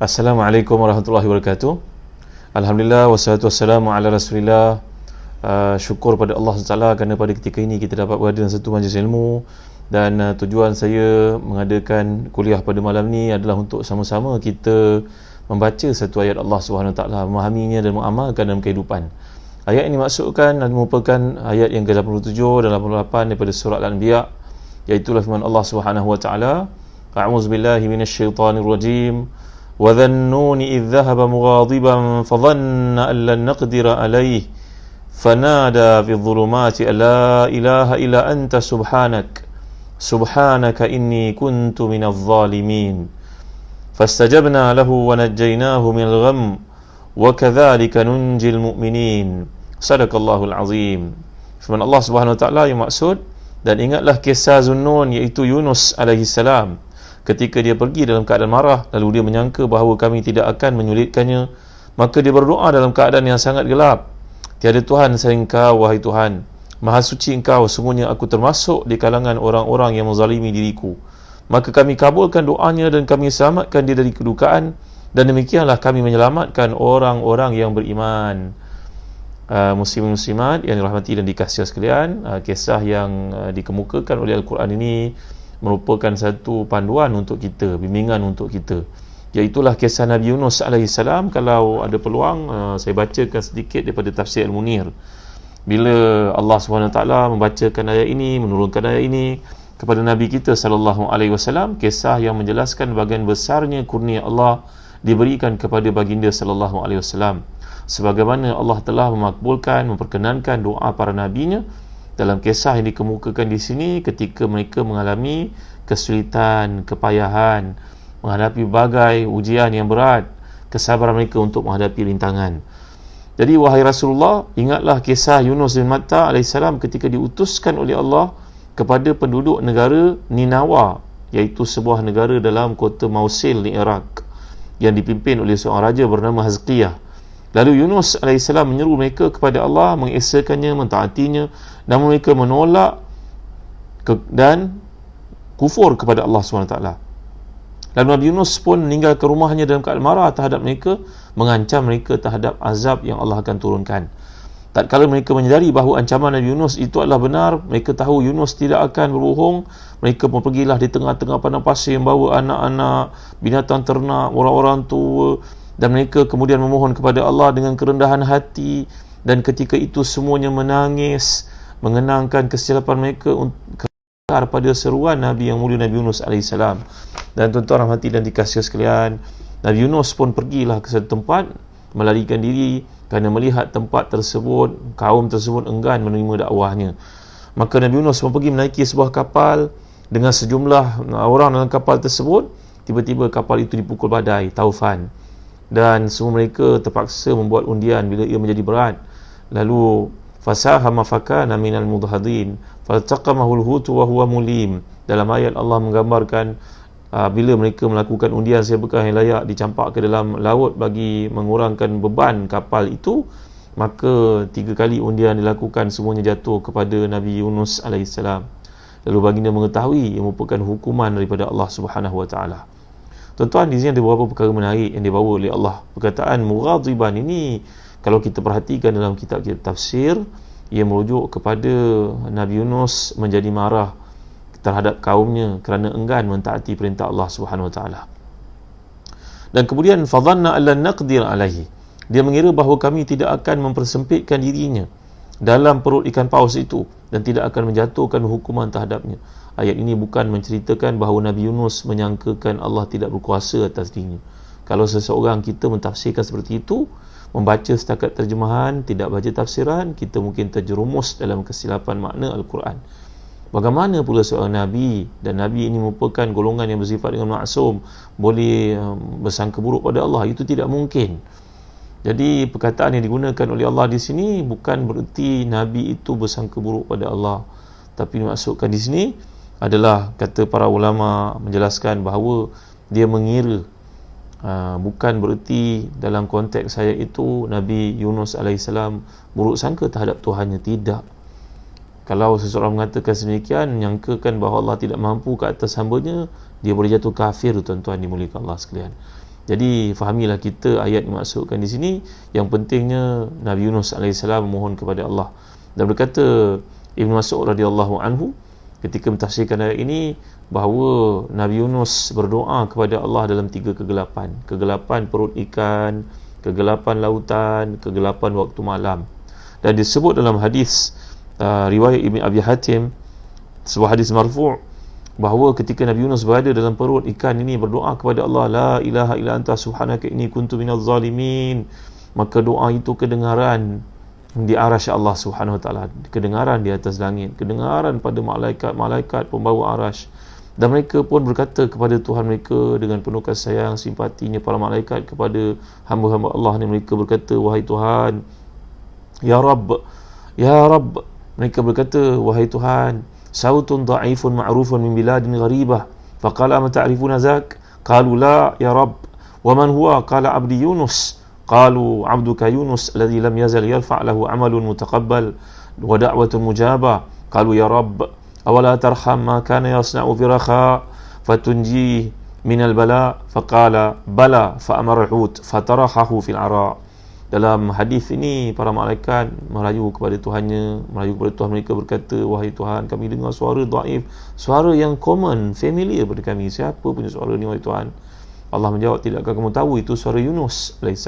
Assalamualaikum warahmatullahi wabarakatuh. Alhamdulillah wassalatu wassalamu ala Rasulillah. Syukur pada Allah SWT kerana pada ketika ini kita dapat berada dalam satu majlis ilmu, dan tujuan saya mengadakan kuliah pada malam ni adalah untuk sama-sama kita membaca satu ayat Allah SWT, memahaminya dan mengamalkan dalam kehidupan. Ayat ini maksudkan dan merupakan ayat yang ke-87 dan 88 daripada surah Al-Anbiya, iaitu firman Allah SWT. A'udzubillahi minasyaitanirrajim. وَذَا النُّونِ إِذْ ذَهَبَ مُغَاضِبًا فَظَنَّ أَن لَّن نَّقْدِرَ عَلَيْهِ فَنَادَى فِي الظُّلُمَاتِ أَن لَّا إِلَٰهَ إِلَّا أَنتَ سُبْحَانَكَ إِنِّي كُنتُ مِنَ الظَّالِمِينَ فَاسْتَجَبْنَا لَهُ وَنَجَّيْنَاهُ مِنَ الْغَمِّ وَكَذَلِكَ نُنْجِي الْمُؤْمِنِينَ. Sadaqallahul azim. Firman Allah Subhanahu wa taala yang maksud, dan ingatlah kisah Zunnun, iaitu Yunus alaihi salam, ketika dia pergi dalam keadaan marah, lalu dia menyangka bahawa kami tidak akan menyulitkannya, maka dia berdoa dalam keadaan yang sangat gelap. Tiada Tuhan selain Engkau, wahai Tuhan, Maha suci Engkau, sungguhnya aku termasuk di kalangan orang-orang yang menzalimi diriku. Maka kami kabulkan doanya dan kami selamatkan dia dari kedukaan, dan demikianlah kami menyelamatkan orang-orang yang beriman. Muslimin muslimat yang dirahmati dan dikasihi sekalian, kisah yang dikemukakan oleh Al-Quran ini merupakan satu panduan untuk kita, bimbingan untuk kita, iaitulah kisah Nabi Yunus AS. Kalau ada peluang, saya bacakan sedikit daripada tafsir Al-Munir. Bila Allah SWT membacakan ayat ini, menurunkan ayat ini kepada Nabi kita SAW, kisah yang menjelaskan bagian besarnya kurnia Allah diberikan kepada baginda SAW, sebagaimana Allah telah memakbulkan, memperkenankan doa para nabinya. Dalam kisah yang dikemukakan di sini, ketika mereka mengalami kesulitan, kepayahan, menghadapi berbagai ujian yang berat, kesabaran mereka untuk menghadapi rintangan. Jadi wahai Rasulullah, ingatlah kisah Yunus bin Matta AS ketika diutuskan oleh Allah kepada penduduk negara Ninawa, iaitu sebuah negara dalam kota Mausil di Iraq, yang dipimpin oleh seorang raja bernama Hazqiyah. Lalu Yunus AS menyeru mereka kepada Allah, mengesakannya, mentaatinya, dan mereka menolak dan kufur kepada Allah SWT. Lalu Nabi Yunus pun meninggalkan rumahnya dalam keadaan marah terhadap mereka, mengancam mereka terhadap azab yang Allah akan turunkan. Tatkala mereka menyadari bahawa ancaman Nabi Yunus itu adalah benar, mereka tahu Yunus tidak akan berbohong, mereka pun pergilah di tengah-tengah padang pasir, membawa anak-anak, binatang ternak, orang-orang tua, dan mereka kemudian memohon kepada Allah dengan kerendahan hati. Dan ketika itu semuanya menangis, mengenangkan kesilapan mereka pada seruan Nabi yang mulia Nabi Yunus AS. Dan tuan-tuan rahmati dan dikasihi sekalian, Nabi Yunus pun pergilah ke satu tempat, melarikan diri kerana melihat tempat tersebut, kaum tersebut enggan menerima dakwahnya. Maka Nabi Yunus pun pergi menaiki sebuah kapal dengan sejumlah orang dalam kapal tersebut. Tiba-tiba kapal itu dipukul badai, taufan, dan semua mereka terpaksa membuat undian bila ia menjadi berat. Lalu fasahama fakana minal mudhadin faltaqamahu al-hutu wa huwa mulim. Dalam ayat Allah menggambarkan bila mereka melakukan undian siapakah yang layak dicampak ke dalam laut bagi mengurangkan beban kapal itu, maka 3 kali undian dilakukan, semuanya jatuh kepada Nabi Yunus AS. Lalu baginda mengetahui ia merupakan hukuman daripada Allah Subhanahu wa taala. Tuan-tuan, di sini ada beberapa perkara menarik yang dibawa oleh Allah. Perkataan mughadiban ini, kalau kita perhatikan dalam kitab-kitab tafsir, ia merujuk kepada Nabi Yunus menjadi marah terhadap kaumnya kerana enggan mentaati perintah Allah Subhanahu wa taala. Dan kemudian fadhanna an lan naqdir alaihi, dia mengira bahawa kami tidak akan mempersempitkan dirinya dalam perut ikan paus itu dan tidak akan menjatuhkan hukuman terhadapnya. Ayat ini bukan menceritakan bahawa Nabi Yunus menyangkakan Allah tidak berkuasa atas dirinya. Kalau seseorang kita mentafsirkan seperti itu, membaca setakat terjemahan, tidak baca tafsiran, kita mungkin terjerumus dalam kesilapan makna Al-Quran. Bagaimana pula seorang Nabi, dan Nabi ini merupakan golongan yang bersifat dengan maksum, boleh bersangka buruk pada Allah? Itu tidak mungkin. Jadi perkataan yang digunakan oleh Allah di sini bukan bererti Nabi itu bersangka buruk pada Allah, tapi dimaksudkan di sini adalah, kata para ulama menjelaskan bahawa dia mengira, bukan bererti dalam konteks saya itu Nabi Yunus AS buruk sangka terhadap Tuhannya, tidak. Kalau seseorang mengatakan sedemikian, menyangkakan bahawa Allah tidak mampu ke atas hamba-Nya, dia boleh jatuh kafir, tuan-tuan dimuliakan Allah sekalian. Jadi fahamilah kita ayat yang dimaksudkan di sini, yang pentingnya Nabi Yunus AS memohon kepada Allah. Dan berkata Ibn Mas'ud radhiyallahu anhu ketika mentafsirkan ayat ini, bahawa Nabi Yunus berdoa kepada Allah dalam 3 kegelapan. Kegelapan perut ikan, kegelapan lautan, kegelapan waktu malam. Dan disebut dalam hadis riwayat Ibn Abi Hatim, sebuah hadis marfu', bahawa ketika Nabi Yunus berada dalam perut ikan ini berdoa kepada Allah, la ilaha illa anta subhanaka inni kuntu minaz zalimin, maka doa itu kedengaran di arasy Allah Subhanahu wa taala, kedengaran di atas langit, kedengaran pada malaikat-malaikat pembawa arasy. Dan mereka pun berkata kepada Tuhan mereka dengan penuh kasih sayang simpatinya para malaikat kepada hamba-hamba Allah ni. Mereka berkata, wahai Tuhan, ya Rabb, ya Rabb. Mereka berkata, wahai Tuhan, sautun da'ifun ma'rufun min biladin gharibah, faqala ama ta'rifuna zak, qalu la ya Rabb, wa man huwa, qala abdi Yunus, qalu abduka Yunus alladhi lam yazal yarfa' lahu amalun mutaqabbal wa da'watun mujabah, qalu ya Rabb awala tarham ma kana yasna'u fi rakha fatunji minal bala, faqala bala fa amara al-hut fatarahahu fil ara. Dalam hadis ini para malaikat merayu kepada Tuhannya, merayu kepada Tuhan. Mereka berkata, wahai Tuhan, kami dengar suara dhaif, suara yang common, familiar pada kami. Siapa punya suara ni, wahai Tuhan? Allah menjawab, tidakkah kamu tahu itu suara Yunus AS?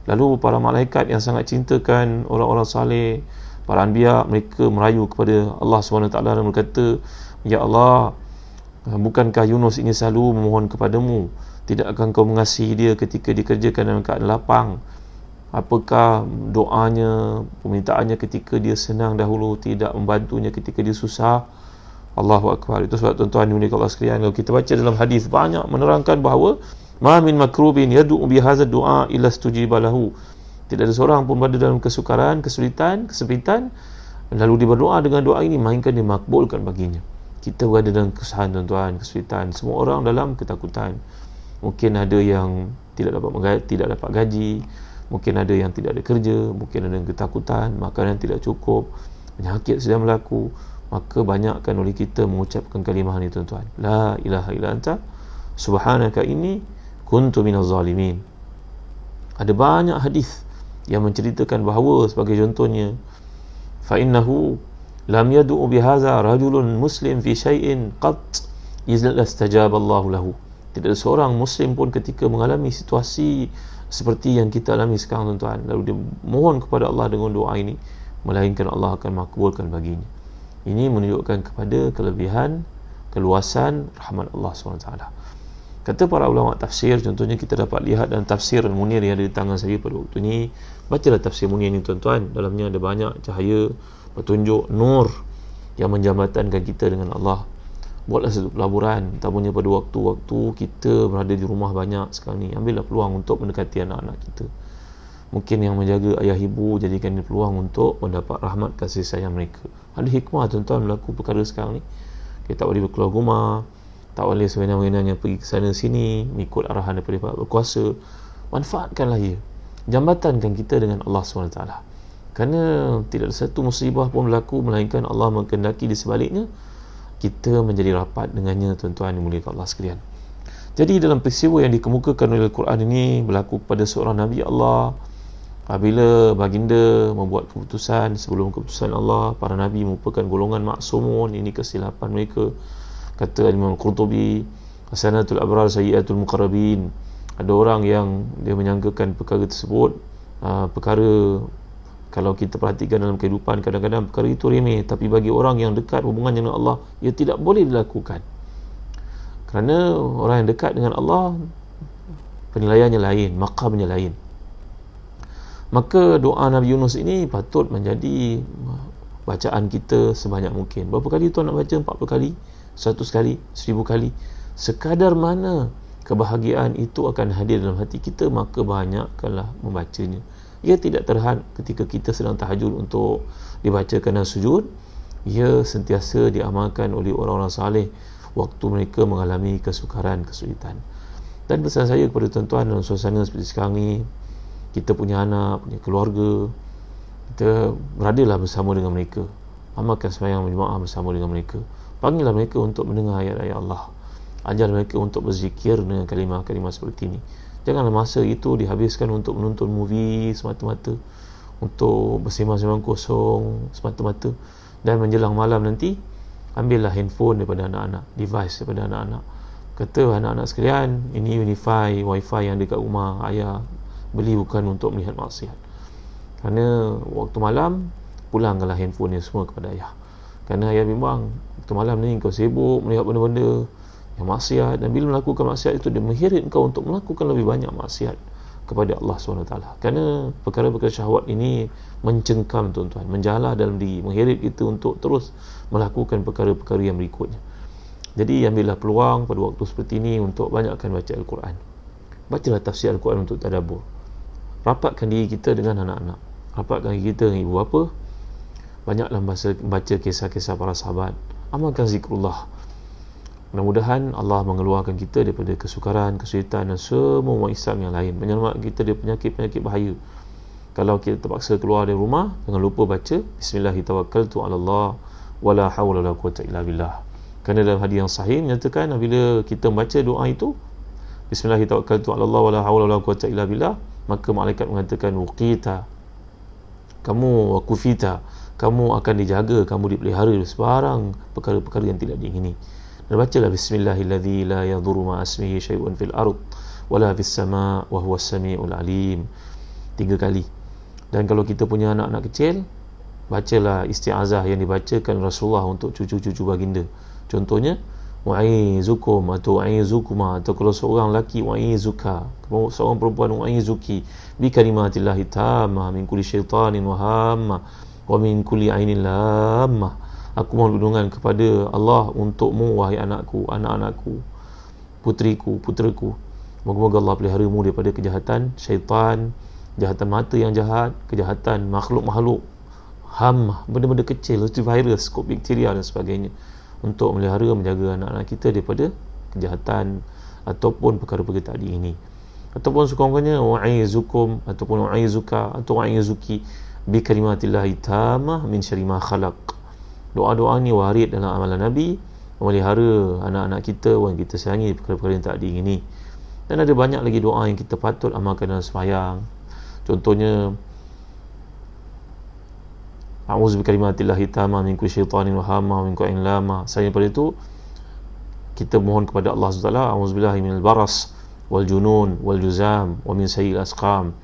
Lalu para malaikat yang sangat cintakan orang-orang saleh, para anbiya, mereka merayu kepada Allah SWT dan berkata, ya Allah, bukankah Yunus ini selalu memohon kepadamu? Tidakkah kau mengasihi dia ketika dikerjakan dalam keadaan lapang? Apakah doanya, permintaannya ketika dia senang dahulu, tidak membantunya ketika dia susah? Allahu Akbar. Itu sebab tuan-tuan dimuliakan Allah sekalian, kalau kita baca dalam hadis banyak menerangkan bahawa ma min makrubin yad'u bi hadzal du'a illa stujiba lahu. Tidak ada seorang pun berada dalam kesukaran, kesulitan, kesempitan, lalu dia berdoa dengan doa ini, melainkan dimakbulkan baginya. Kita berada dalam kesusahan tuan-tuan, kesulitan. Semua orang dalam ketakutan. Mungkin ada yang tidak dapat gaji, mungkin ada yang tidak ada kerja, mungkin ada yang ketakutan, makanan tidak cukup, penyakit sedang berlaku. Maka banyakkan oleh kita mengucapkan kalimah ni tuan-tuan, la ilaha illa anta subhanaka inni kuntu minaz zalimin. Ada banyak hadis yang menceritakan bahawa, sebagai contohnya, fa innahu lam yad'u bihadza rajulun muslim fi syai'in qat illa istajaba Allahu lahu. Tidak ada seorang muslim pun ketika mengalami situasi seperti yang kita alami sekarang tuan-tuan, lalu dia mohon kepada Allah dengan doa ini, melainkan Allah akan makbulkan baginya. Ini menunjukkan kepada kelebihan, keluasan rahmat Allah SWT. Kata para ulama tafsir, contohnya kita dapat lihat dalam tafsir Al-Munir yang ada di tangan saya pada waktu ini. Bacalah tafsir Munir ini tuan-tuan, dalamnya ada banyak cahaya, petunjuk, nur yang menjambatankan kita dengan Allah. Buatlah satu pelaburan, tamunya pada waktu-waktu kita berada di rumah banyak sekarang ni, ambillah peluang untuk mendekati anak-anak kita. Mungkin yang menjaga ayah ibu, jadikan ini peluang untuk mendapat rahmat kasih sayang mereka. Ada hikmah tuan-tuan berlaku perkara sekarang ni. Kita tak boleh berkeluar rumah, tak boleh sewenang-wenangnya pergi ke sana sini mengikut arahan daripada Pak Berkuasa. Manfaatkanlah ia, jambatankan kita dengan Allah SWT. Kerana tidak ada satu musibah pun berlaku melainkan Allah mengkehendaki di sebaliknya kita menjadi rapat dengannya tuan-tuan dimuliakan Allah sekalian. Jadi dalam peristiwa yang dikemukakan oleh Al-Quran ini berlaku kepada seorang Nabi Allah. Apabila baginda membuat keputusan sebelum keputusan Allah, para Nabi merupakan golongan maksumun, ini kesilapan mereka. Kata Imam Qurtubi, hasanatul abrar sayyiatul muqarrabin. Ada orang yang dia menyangkakan perkara tersebut perkara, kalau kita perhatikan dalam kehidupan, kadang-kadang perkara itu remeh, tapi bagi orang yang dekat hubungannya dengan Allah, ia tidak boleh dilakukan. Kerana orang yang dekat dengan Allah, penilaiannya lain, maqamnya lain. Maka doa Nabi Yunus ini patut menjadi bacaan kita sebanyak mungkin. Berapa kali tuan nak baca? 40 kali? 100 kali? 1000 kali? Sekadar mana kebahagiaan itu akan hadir dalam hati kita, maka banyakkanlah membacanya. Ia tidak terhad ketika kita sedang tahajud untuk dibacakan dan sujud. Ia sentiasa diamalkan oleh orang-orang saleh waktu mereka mengalami kesukaran, kesulitan. Dan pesan saya kepada tuan-tuan dalam suasana seperti sekarang ni, kita punya anak, punya keluarga, kita beradalah bersama dengan mereka, amalkan sembahyang berjemaah bersama dengan mereka, panggillah mereka untuk mendengar ayat-ayat Allah, ajar mereka untuk berzikir dengan kalimah-kalimah seperti ini. Janganlah masa itu dihabiskan untuk menonton movie semata-mata, untuk bersembang-sembang kosong semata-mata. Dan menjelang malam nanti, ambillah handphone daripada anak-anak, device daripada anak-anak. Kata anak-anak sekalian, ini wifi yang dekat rumah ayah beli bukan untuk melihat maksiat. Kerana waktu malam, pulangkanlah handphone ni semua kepada ayah. Kerana ayah bimbang, waktu malam ni kau sibuk melihat benda-benda yang maksiat, dan bila melakukan maksiat itu dia mengheret kau untuk melakukan lebih banyak maksiat kepada Allah SWT. Kerana perkara-perkara syahwat ini mencengkam tuan-tuan, menjalar dalam diri, mengheret kita untuk terus melakukan perkara-perkara yang berikutnya. Jadi ambillah peluang pada waktu seperti ini untuk banyakkan baca Al-Quran. Bacalah tafsir Al-Quran untuk tadabbur. Rapatkan diri kita dengan anak-anak, rapatkan diri kita dengan ibu bapa. Banyaklah baca kisah-kisah para sahabat, amalkan zikrullah. Mudah-mudahan Allah mengeluarkan kita daripada kesukaran, kesulitan dan semua umat Islam yang lain, menyelamatkan kita dari penyakit-penyakit bahaya. Kalau kita terpaksa keluar dari rumah, jangan lupa baca Bismillahirrahmanirrahim, Allah wala hawla wala quwwata illa billah. Kerana dalam hadis yang sahih menyatakan bila kita membaca doa itu, Bismillahirrahmanirrahim, Allah wala hawla wala quwwata illa billah, maka malaikat mengatakan wuqita, kamu wakufita, kamu akan dijaga, kamu dipelihara dari sebarang perkara-perkara yang tidak diingini. Dan bacalah Bismillahilladzi la yadhurru ma ismihi syai'un fil ard wala fis sama' wa huwas samiul alim 3 kali. Dan kalau kita punya anak-anak kecil, bacalah isti'azah yang dibacakan Rasulullah untuk cucu-cucu baginda. Contohnya wa'izukum atau wa'izukuma, atau kalau seorang lelaki wa'izuka, seorang perempuan wa'izuki bi kalimatillahi tammah min kulli syaitanin wa hamma wa min kulli ainin lamah. Aku mohon perlindungan kepada Allah untukmu, wahai anakku, anak-anakku, putriku, puteraku. Moga-moga Allah peliharamu daripada kejahatan syaitan, kejahatan mata yang jahat, kejahatan makhluk-makhluk hamah, benda-benda kecil seperti virus, bakteria dan sebagainya, untuk melihara, menjaga anak-anak kita daripada kejahatan ataupun perkara-perkara tadi ini. Ataupun sekurang-kurangnya wa'izukum ataupun wa'izuka atau wa'izuki bi kalimatillahi tammah min syarri ma khalaq. Doa-doa ni warid dalam amalan Nabi, memelihara anak-anak kita yang kita sayangi perkara-perkara yang tak diingini. Dan ada banyak lagi doa yang kita patut amalkan dalam sembahyang. Contohnya a'udzu bikalimatillahi tammah min kulli syaitanin wa hamma wa min kulli ainin lamah. Selain daripada itu, kita mohon kepada Allah SWT, a'udzubillahi minal baras wal junun wal juzam wa min sayyi'il asqam.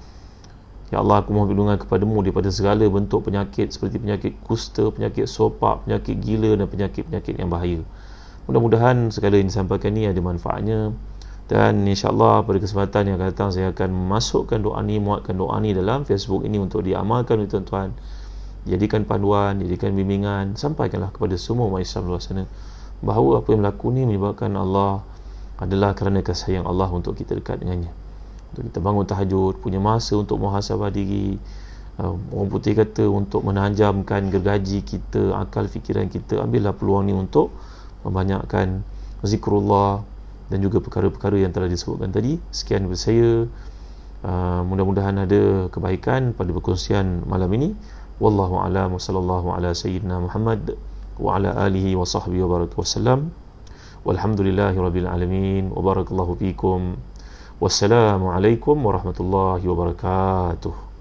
Ya Allah, aku mohon perlindungan kepadamu daripada segala bentuk penyakit seperti penyakit kusta, penyakit sopak, penyakit gila dan penyakit-penyakit yang bahaya. Mudah-mudahan segala yang disampaikan ini ada manfaatnya, dan insya-Allah pada kesempatan yang akan datang saya akan memasukkan doa ni, muatkan doa ni dalam Facebook ini untuk diamalkan oleh tuan-tuan. Jadikan panduan, jadikan bimbingan, sampaikanlah kepada semua umat Islam luar sana bahawa apa yang berlaku ni menyebabkan Allah adalah kerana kasih sayang Allah untuk kita dekat dengannya. Untuk kita bangun tahajud, punya masa untuk muhasabah diri. Orang putih kata untuk menanjamkan gergaji kita, akal fikiran kita. Ambillah peluang ni untuk membanyakkan zikrullah dan juga perkara-perkara yang telah disebutkan tadi. Sekian daripada saya. Mudah-mudahan ada kebaikan pada perkongsian malam ini. Wallahu a'lam wa sallallahu ala sayyidina Muhammad wa ala alihi wa sahbihi wa baraka wasallam. Walhamdulillahi rabbil alamin wa barakallahu fikum. Wassalamualaikum warahmatullahi wabarakatuh.